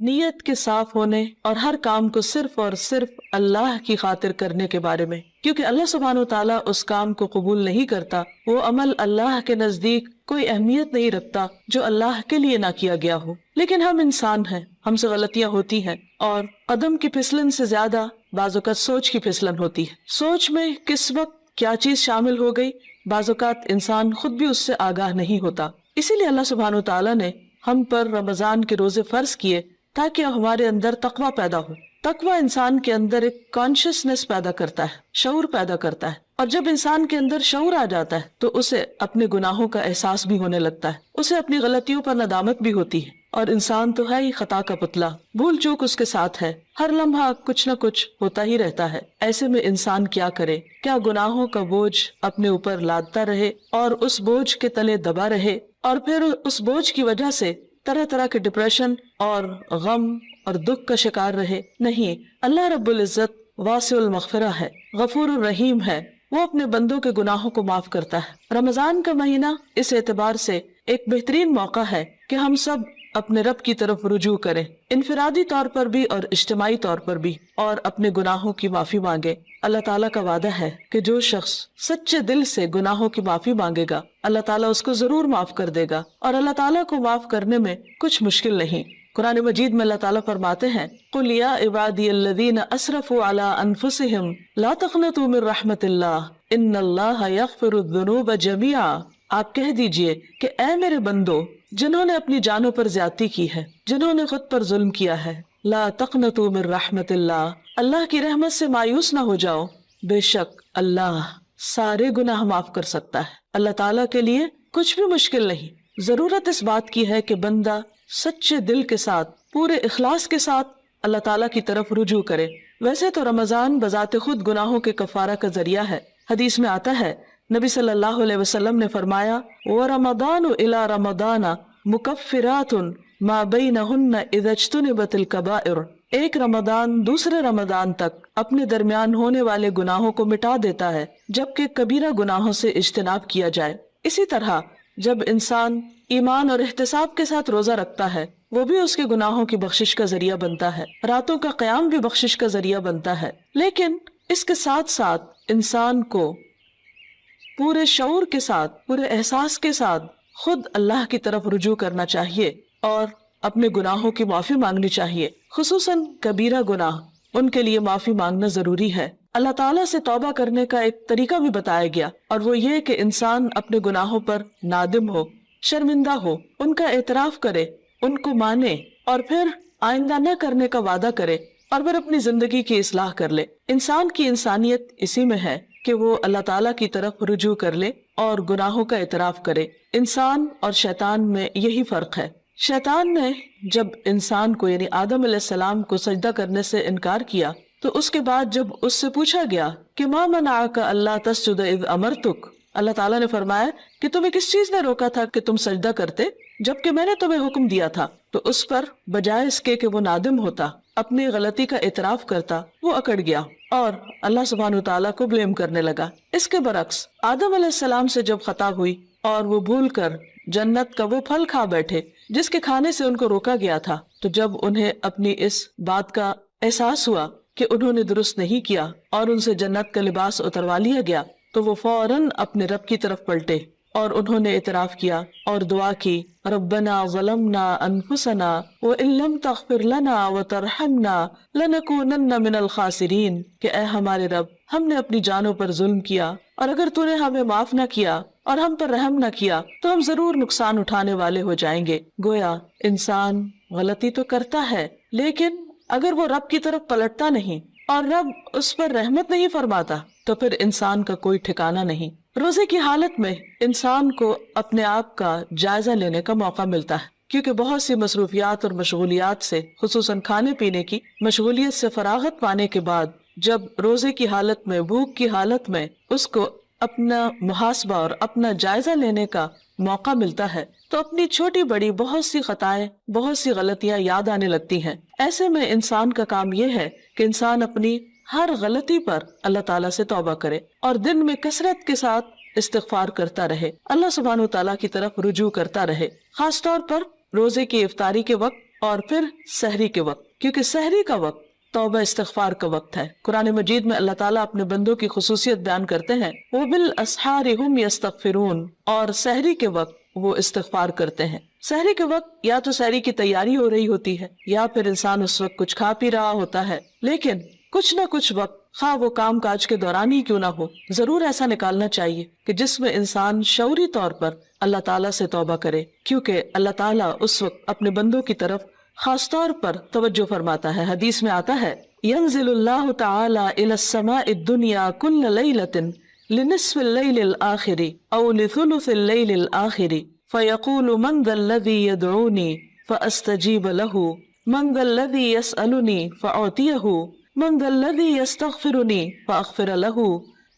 نیت کے صاف ہونے اور ہر کام کو صرف اور صرف اللہ کی خاطر کرنے کے بارے میں، کیونکہ اللہ سبحانہ وتعالیٰ اس کام کو قبول نہیں کرتا، وہ عمل اللہ کے نزدیک کوئی اہمیت نہیں رکھتا جو اللہ کے لیے نہ کیا گیا ہو۔ لیکن ہم انسان ہیں، ہم سے غلطیاں ہوتی ہیں، اور قدم کی پھسلن سے زیادہ بعض اوقات سوچ کی پھسلن ہوتی ہے۔ سوچ میں کس وقت کیا چیز شامل ہو گئی، بعض اوقات انسان خود بھی اس سے آگاہ نہیں ہوتا۔ اسی لیے اللہ سبحانہ وتعالیٰ نے ہم پر رمضان کے روزے فرض کیے تاکہ ہمارے اندر تقویٰ پیدا ہو۔ تقویٰ انسان کے اندر ایک کانشیسنس پیدا کرتا ہے، شعور پیدا کرتا ہے، اور جب انسان کے اندر شعور آ جاتا ہے تو اسے اپنے گناہوں کا احساس بھی ہونے لگتا ہے، اسے اپنی غلطیوں پر ندامت بھی ہوتی ہے، اور انسان تو ہے ہی خطا کا پتلا، بھول چوک اس کے ساتھ ہے، ہر لمحہ کچھ نہ کچھ ہوتا ہی رہتا ہے۔ ایسے میں انسان کیا کرے؟ کیا گناہوں کا بوجھ اپنے اوپر لادتا رہے اور اس بوجھ کے تلے دبا رہے، اور پھر اس بوجھ کی وجہ سے طرح طرح کے ڈپریشن اور غم اور دکھ کا شکار رہے؟ نہیں، اللہ رب العزت واسع المغفرہ ہے، غفور الرحیم ہے، وہ اپنے بندوں کے گناہوں کو معاف کرتا ہے۔ رمضان کا مہینہ اس اعتبار سے ایک بہترین موقع ہے کہ ہم سب اپنے رب کی طرف رجوع کریں، انفرادی طور پر بھی اور اجتماعی طور پر بھی، اور اپنے گناہوں کی معافی مانگے۔ اللہ تعالیٰ کا وعدہ ہے کہ جو شخص سچے دل سے گناہوں کی معافی مانگے گا، اللہ تعالیٰ اس کو ضرور معاف کر دے گا، اور اللہ تعالیٰ کو معاف کرنے میں کچھ مشکل نہیں۔ قرآن مجید میں اللہ تعالیٰ فرماتے ہیں، قُلْ يَا عِبَادِيَ الَّذِينَ أَسْرَفُوا عَلَىٰ أَنفُسِهِمْ لَا تَقْنَطُوا مِن رَحْمَةِ اللَّهِ إِنَّ اللَّهَ يَغْفِرُ الذُّنُوبَ جَمِيعًا۔ آپ کہہ دیجئے کہ اے میرے بندو، جنہوں نے اپنی جانوں پر زیادتی کی ہے، جنہوں نے خود پر ظلم کیا ہے، لا تقنطوا من رحمت اللہ، اللہ کی رحمت سے مایوس نہ ہو جاؤ، بے شک اللہ سارے گناہ معاف کر سکتا ہے۔ اللہ تعالیٰ کے لیے کچھ بھی مشکل نہیں۔ ضرورت اس بات کی ہے کہ بندہ سچے دل کے ساتھ، پورے اخلاص کے ساتھ اللہ تعالیٰ کی طرف رجوع کرے۔ ویسے تو رمضان بذات خود گناہوں کے کفارہ کا ذریعہ ہے۔ حدیث میں آتا ہے، نبی صلی اللہ علیہ وسلم نے فرمایا، وَرَمَضَانُ إِلَى رَمَضَانَ مُكَفِّرَاتٌ مَا بَيْنَهُنَّ إِذَا اجْتُنِبَتِ الْكَبَائِرُ۔ ایک رمضان دوسرے رمضان تک اپنے درمیان ہونے والے گناہوں کو مٹا دیتا ہے جبکہ کبیرہ گناہوں سے اجتناب کیا جائے۔ اسی طرح جب انسان ایمان اور احتساب کے ساتھ روزہ رکھتا ہے، وہ بھی اس کے گناہوں کی بخشش کا ذریعہ بنتا ہے، راتوں کا قیام بھی بخشش کا ذریعہ بنتا ہے۔ لیکن اس کے ساتھ ساتھ انسان کو پورے شعور کے ساتھ، پورے احساس کے ساتھ خود اللہ کی طرف رجوع کرنا چاہیے اور اپنے گناہوں کی معافی مانگنی چاہیے، خصوصاً کبیرہ گناہ، ان کے لیے معافی مانگنا ضروری ہے۔ اللہ تعالیٰ سے توبہ کرنے کا ایک طریقہ بھی بتایا گیا، اور وہ یہ کہ انسان اپنے گناہوں پر نادم ہو، شرمندہ ہو، ان کا اعتراف کرے، ان کو مانے، اور پھر آئندہ نہ کرنے کا وعدہ کرے، اور پھر اپنی زندگی کی اصلاح کر لے۔ انسان کی انسانیت اسی میں ہے کہ وہ اللہ تعالیٰ کی طرف رجوع کر لے اور گناہوں کا اعتراف کرے۔ انسان اور شیطان میں یہی فرق ہے۔ شیطان نے جب انسان کو یعنی آدم علیہ السلام کو سجدہ کرنے سے انکار کیا تو اس کے بعد جب اس سے پوچھا گیا کہ ما منعک الا تسجد اذ امرتک، اللہ تعالیٰ نے فرمایا کہ تمہیں کس چیز نے روکا تھا کہ تم سجدہ کرتے جبکہ میں نے تمہیں حکم دیا تھا؟ تو اس پر بجائے اس کے کہ وہ نادم ہوتا، اپنی غلطی کا اعتراف کرتا، وہ اکڑ گیا اور اللہ سبحانہ وتعالیٰ کو بلیم کرنے لگا۔ اس کے برعکس آدم علیہ السلام سے جب خطا ہوئی اور وہ بھول کر جنت کا وہ پھل کھا بیٹھے جس کے کھانے سے ان کو روکا گیا تھا، تو جب انہیں اپنی اس بات کا احساس ہوا کہ انہوں نے درست نہیں کیا اور ان سے جنت کا لباس اتروا لیا گیا، تو وہ فوراً اپنے رب کی طرف پلٹے اور انہوں نے اعتراف کیا اور دعا کی، ربنا ظلمنا انفسنا وان لم تغفر لنا وترحمنا لنکونن من الخاسرین، کہ اے ہمارے رب، ہم نے اپنی جانوں پر ظلم کیا اور اگر تو نے ہمیں معاف نہ کیا اور ہم پر رحم نہ کیا تو ہم ضرور نقصان اٹھانے والے ہو جائیں گے۔ گویا انسان غلطی تو کرتا ہے، لیکن اگر وہ رب کی طرف پلٹتا نہیں اور رب اس پر رحمت نہیں فرماتا تو پھر انسان کا کوئی ٹھکانہ نہیں۔ روزے کی حالت میں انسان کو اپنے آپ کا جائزہ لینے کا موقع ملتا ہے، کیونکہ بہت سی مصروفیات اور مشغولیات سے، خصوصاً کھانے پینے کی مشغولیت سے فراغت پانے کے بعد جب روزے کی حالت میں، بھوک کی حالت میں اس کو اپنا محاسبہ اور اپنا جائزہ لینے کا موقع ملتا ہے تو اپنی چھوٹی بڑی بہت سی خطائیں، بہت سی غلطیاں یاد آنے لگتی ہیں۔ ایسے میں انسان کا کام یہ ہے کہ انسان اپنی ہر غلطی پر اللہ تعالیٰ سے توبہ کرے اور دن میں کثرت کے ساتھ استغفار کرتا رہے، اللہ سبحانہ و تعالیٰ کی طرف رجوع کرتا رہے، خاص طور پر روزے کی افطاری کے وقت اور پھر سحری کے وقت، کیونکہ سحری کا وقت توبہ استغفار کا وقت ہے۔ قرآن مجید میں اللہ تعالیٰ اپنے بندوں کی خصوصیت بیان کرتے ہیں، وَبِالْأَسْحَارِ هُمْ يَسْتَغْفِرُونَ، اور سحری کے وقت وہ استغفار کرتے ہیں۔ سحری کے وقت یا تو سحری کی تیاری ہو رہی ہوتی ہے یا پھر انسان اس وقت کچھ کھا پی رہا ہوتا ہے، لیکن کچھ نہ کچھ وقت، خواہ وہ کام کاج کے دوران ہی کیوں نہ ہو، ضرور ایسا نکالنا چاہیے کہ جس میں انسان شعوری طور پر اللہ تعالیٰ سے توبہ کرے، کیونکہ اللہ تعالیٰ اس وقت اپنے بندوں کی طرف خاص طور پر توجہ فرماتا ہے۔ حدیث میں آتا ہے، ينزل اللہ تعالی الى السماء الدنیا كل ليلة لنصف الليل الآخر او لثلث الليل الآخر فيقول من ذا الذي يدعوني فأستجيب له من ذا الذي يسألني فأعطيه من ذا الذي يستغفرني فأغفر له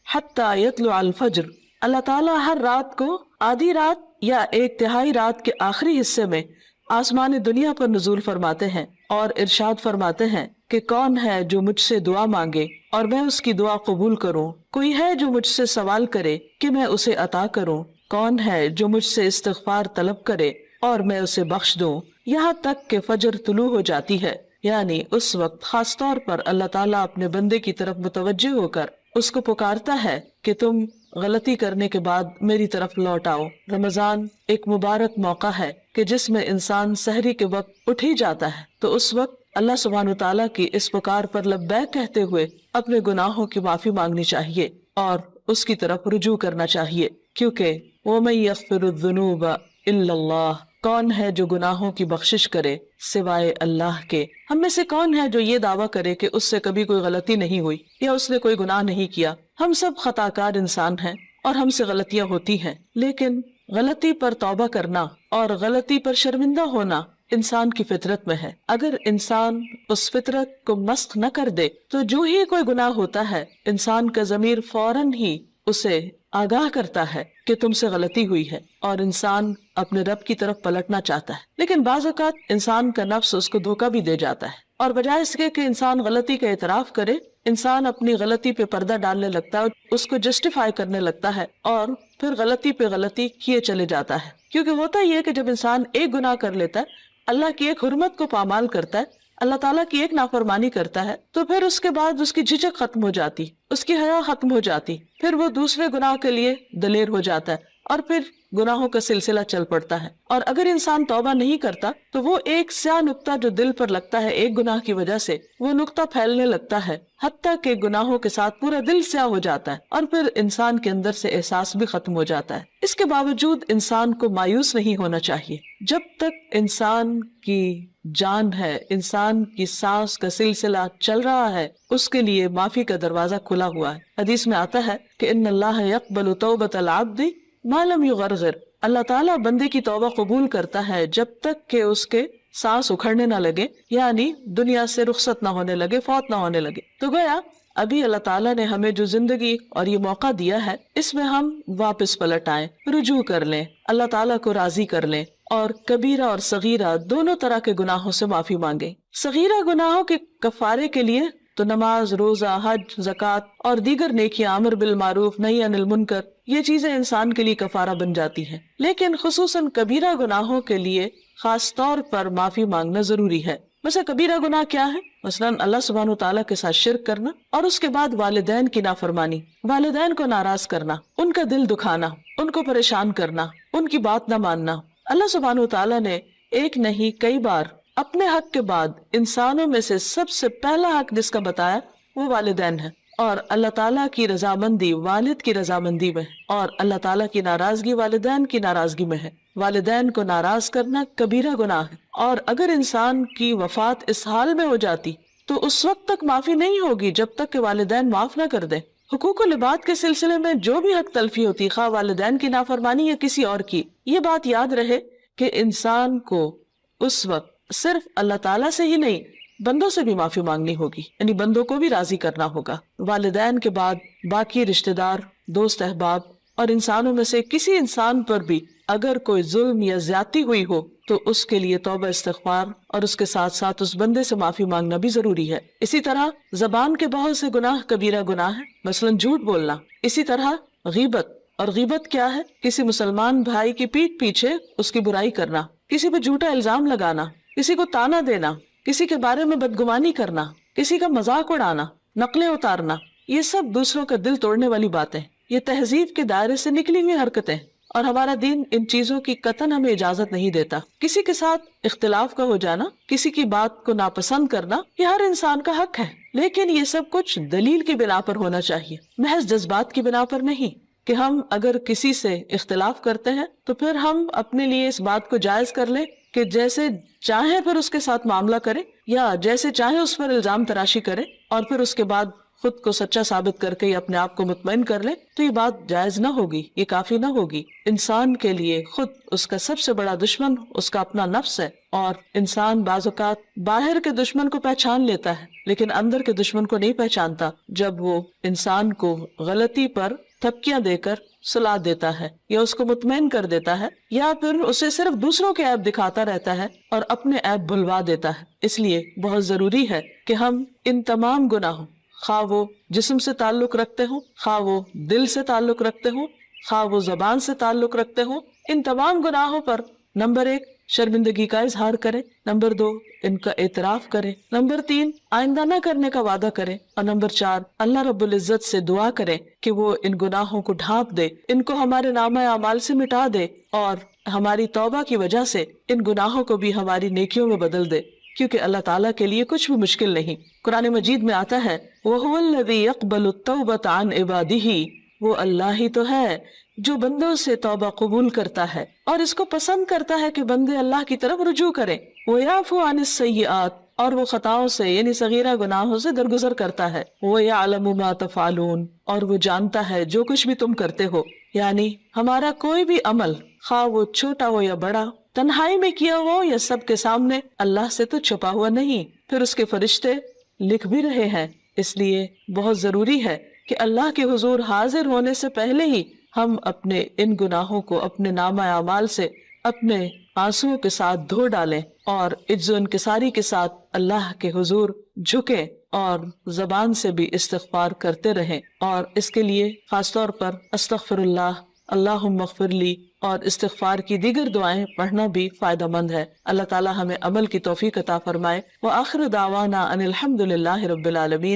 حتى يطلع الفجر۔ اللہ تعالیٰ ہر رات کو آدھی رات یا ایک تہائی رات کے آخری حصے میں آسمان دنیا پر نزول فرماتے ہیں اور ارشاد فرماتے ہیں کہ کون ہے جو مجھ سے دعا مانگے اور میں اس کی دعا قبول کروں، کوئی ہے جو مجھ سے سوال کرے کہ میں اسے عطا کروں، کون ہے جو مجھ سے استغفار طلب کرے اور میں اسے بخش دوں، یہاں تک کہ فجر طلوع ہو جاتی ہے۔ یعنی اس وقت خاص طور پر اللہ تعالیٰ اپنے بندے کی طرف متوجہ ہو کر اس کو پکارتا ہے کہ تم غلطی کرنے کے بعد میری طرف لوٹ آؤ۔ رمضان ایک مبارک موقع ہے کہ جس میں انسان سحری کے وقت اٹھ ہی جاتا ہے، تو اس وقت اللہ سبحانہ وتعالیٰ کی اس پکار پر لبیک کہتے ہوئے اپنے گناہوں کی معافی مانگنی چاہیے اور اس کی طرف رجوع کرنا چاہیے، کیونکہ وَمَن يَغْفِرُ الذُّنُوبَ إِلَّا اللَّهُ، کون ہے جو گناہوں کی بخشش کرے سوائے اللہ کے۔ ہم میں سے کون ہے جو یہ دعویٰ کرے کہ اس سے کبھی کوئی غلطی نہیں ہوئی یا اس نے کوئی گناہ نہیں کیا؟ ہم سب خطا کار انسان ہیں اور ہم سے غلطیاں ہوتی ہیں، لیکن غلطی پر توبہ کرنا اور غلطی پر شرمندہ ہونا انسان کی فطرت میں ہے۔ اگر انسان اس فطرت کو مسخ نہ کر دے تو جو ہی کوئی گناہ ہوتا ہے انسان کا ضمیر فوراً ہی اسے آگاہ کرتا ہے کہ تم سے غلطی ہوئی ہے اور انسان اپنے رب کی طرف پلٹنا چاہتا ہے، لیکن بعض اوقات انسان کا نفس اس کو دھوکہ بھی دے جاتا ہے اور بجائے اس کے کہ انسان غلطی کا اعتراف کرے، انسان اپنی غلطی پہ پردہ ڈالنے لگتا ہے، اس کو جسٹیفائی کرنے لگتا ہے اور پھر غلطی پہ غلطی کیے چلے جاتا ہے۔ کیونکہ ہوتا یہ ہے کہ جب انسان ایک گناہ کر لیتا ہے، اللہ کی ایک حرمت کو پامال کرتا ہے، اللہ تعالیٰ کی ایک نافرمانی کرتا ہے، تو پھر اس کے بعد اس کی جھجک ختم ہو جاتی، اس کی حیا ختم ہو جاتی، پھر وہ دوسرے گناہ کے لیے دلیر ہو جاتا ہے اور پھر گناہوں کا سلسلہ چل پڑتا ہے۔ اور اگر انسان توبہ نہیں کرتا تو وہ ایک سیاہ نقطہ جو دل پر لگتا ہے ایک گناہ کی وجہ سے، وہ نقطہ پھیلنے لگتا ہے حتیٰ کہ گناہوں کے ساتھ پورا دل سیاہ ہو جاتا ہے اور پھر انسان کے اندر سے احساس بھی ختم ہو جاتا ہے۔ اس کے باوجود انسان کو مایوس نہیں ہونا چاہیے۔ جب تک انسان کی جان ہے، انسان کی سانس کا سلسلہ چل رہا ہے، اس کے لیے معافی کا دروازہ کھلا ہوا ہے۔ حدیث میں آتا ہے کہ ان اللہ یقبل توبۃ العبد ما لم یغرغر، اللہ تعالیٰ بندے کی توبہ قبول کرتا ہے جب تک کہ اس کے سانس اکھڑنے نہ لگے، یعنی دنیا سے رخصت نہ ہونے لگے، فوت نہ ہونے لگے۔ تو گویا ابھی اللہ تعالیٰ نے ہمیں جو زندگی اور یہ موقع دیا ہے، اس میں ہم واپس پلٹ آئیں، رجوع کر لیں، اللہ تعالیٰ کو راضی کر لیں اور کبیرہ اور صغیرہ دونوں طرح کے گناہوں سے معافی مانگیں۔ صغیرہ گناہوں کے کفارے کے لیے تو نماز، روزہ، حج، زکوٰۃ اور دیگر نیکیاں، امر بالمعروف، نہی عن المنکر، یہ چیزیں انسان کے لیے کفارہ بن جاتی ہیں، لیکن خصوصاً کبیرہ گناہوں کے لیے خاص طور پر معافی مانگنا ضروری ہے۔ مثلا کبیرہ گناہ کیا ہے؟ مثلا اللہ سبحانہ وتعالیٰ کے ساتھ شرک کرنا اور اس کے بعد والدین کی نافرمانی، والدین کو ناراض کرنا، ان کا دل دکھانا، ان کو پریشان کرنا، ان کی بات نہ ماننا۔ اللہ سبحانہ وتعالیٰ نے ایک نہیں کئی بار اپنے حق کے بعد انسانوں میں سے سب سے پہلا حق جس کا بتایا وہ والدین ہے، اور اللہ تعالیٰ کی رضامندی والد کی رضامندی میں ہے اور اللہ تعالیٰ کی ناراضگی والدین کی ناراضگی میں ہے۔ والدین کو ناراض کرنا کبیرہ گناہ ہے، اور اگر انسان کی وفات اس حال میں ہو جاتی تو اس وقت تک معافی نہیں ہوگی جب تک کہ والدین معاف نہ کر دیں۔ حقوق و لباد کے سلسلے میں جو بھی حق تلفی ہوتی، خواہ والدین کی نافرمانی یا کسی اور کی، یہ بات یاد رہے کہ انسان کو اس وقت صرف اللہ تعالیٰ سے ہی نہیں، بندوں سے بھی معافی مانگنی ہوگی، یعنی بندوں کو بھی راضی کرنا ہوگا۔ والدین کے بعد باقی رشتہ دار، دوست احباب اور انسانوں میں سے کسی انسان پر بھی اگر کوئی ظلم یا زیادتی ہوئی ہو تو اس کے لیے توبہ استغفار اور اس کے ساتھ ساتھ اس بندے سے معافی مانگنا بھی ضروری ہے۔ اسی طرح زبان کے بہت سے گناہ کبیرہ گناہ ہے، مثلا جھوٹ بولنا۔ اسی طرح غیبت، اور غیبت کیا ہے؟ کسی مسلمان بھائی کی پیٹھ پیچھے اس کی برائی کرنا، کسی پہ جھوٹا الزام لگانا، کسی کو تانا دینا، کسی کے بارے میں بدگمانی کرنا، کسی کا مذاق اڑانا، نقلیں اتارنا، یہ سب دوسروں کا دل توڑنے والی باتیں، یہ تہذیب کے دائرے سے نکلی ہوئی حرکتیں، اور ہمارا دین ان چیزوں کی قطعاً ہمیں اجازت نہیں دیتا۔ کسی کے ساتھ اختلاف کا ہو جانا، کسی کی بات کو ناپسند کرنا، یہ ہر انسان کا حق ہے، لیکن یہ سب کچھ دلیل کی بنا پر ہونا چاہیے، محض جذبات کی بنا پر نہیں، کہ ہم اگر کسی سے اختلاف کرتے ہیں تو پھر ہم اپنے لیے اس بات کو جائز کر لیں کہ جیسے چاہے پھر اس کے ساتھ معاملہ کرے، یا جیسے چاہے اس پر الزام تراشی کرے، اور پھر اس کے بعد خود کو سچا ثابت کر کے اپنے آپ کو مطمئن کر لے، تو یہ بات جائز نہ ہوگی، یہ کافی نہ ہوگی۔ انسان کے لیے خود اس کا سب سے بڑا دشمن اس کا اپنا نفس ہے، اور انسان بعض اوقات باہر کے دشمن کو پہچان لیتا ہے لیکن اندر کے دشمن کو نہیں پہچانتا، جب وہ انسان کو غلطی پر تھپکیاں دے کر سلا دیتا ہے، یا اس کو مطمئن کر دیتا ہے، یا پھر اسے صرف دوسروں کے عیب دکھاتا رہتا ہے اور اپنے عیب بھلوا دیتا ہے۔ اس لیے بہت ضروری ہے کہ ہم ان تمام گناہوں، خواہ وہ جسم سے تعلق رکھتے ہوں، خواہ وہ دل سے تعلق رکھتے ہوں، خواہ وہ زبان سے تعلق رکھتے ہوں، ان تمام گناہوں پر نمبر 1 شرمندگی کا اظہار کرے، نمبر 2 ان کا اعتراف کرے، نمبر 3 آئندہ نہ کرنے کا وعدہ کرے، اور نمبر 4 اللہ رب العزت سے دعا کرے کہ وہ ان گناہوں کو ڈھانپ دے، ان کو ہمارے نامہ اعمال سے مٹا دے، اور ہماری توبہ کی وجہ سے ان گناہوں کو بھی ہماری نیکیوں میں بدل دے، کیونکہ اللہ تعالیٰ کے لیے کچھ بھی مشکل نہیں۔ قرآن مجید میں آتا ہے وَهُوَ الَّذِي يَقْبَلُ التَّوْبَةَ عَنْ عِبَادِهِ، وہ اللہ ہی تو ہے جو بندوں سے توبہ قبول کرتا ہے اور اس کو پسند کرتا ہے کہ بندے اللہ کی طرف رجوع کریں۔ وَيَعْفُو عَنِ السَّيِّئَاتِ، اور وہ خطاؤں سے یعنی صغیرہ گناہوں سے درگزر کرتا ہے۔ وَيَعْلَمُ مَا تَفْعَلُونَ، اور وہ جانتا ہے جو کچھ بھی تم کرتے ہو، یعنی ہمارا کوئی بھی عمل، خواہ وہ چھوٹا ہو یا بڑا، تنہائی میں کیا ہو یا سب کے سامنے، اللہ سے تو چھپا ہوا نہیں، پھر اس کے فرشتے لکھ بھی رہے ہیں۔ اس لیے بہت ضروری ہے کہ اللہ کے حضور حاضر ہونے سے پہلے ہی ہم اپنے ان گناہوں کو اپنے نامہ اعمال سے اپنے آنسوؤں کے ساتھ دھو ڈالیں، اور عجز و انکساری کے ساتھ اللہ کے حضور جھکیں، اور زبان سے بھی استغفار کرتے رہیں، اور اس کے لیے خاص طور پر استغفر اللہ، اللہم اغفر لی اور استغفار کی دیگر دعائیں پڑھنا بھی فائدہ مند ہے۔ اللہ تعالی ہمیں عمل کی توفیق عطا فرمائے۔ وآخر دعوانا ان الحمد للہ رب العالمین۔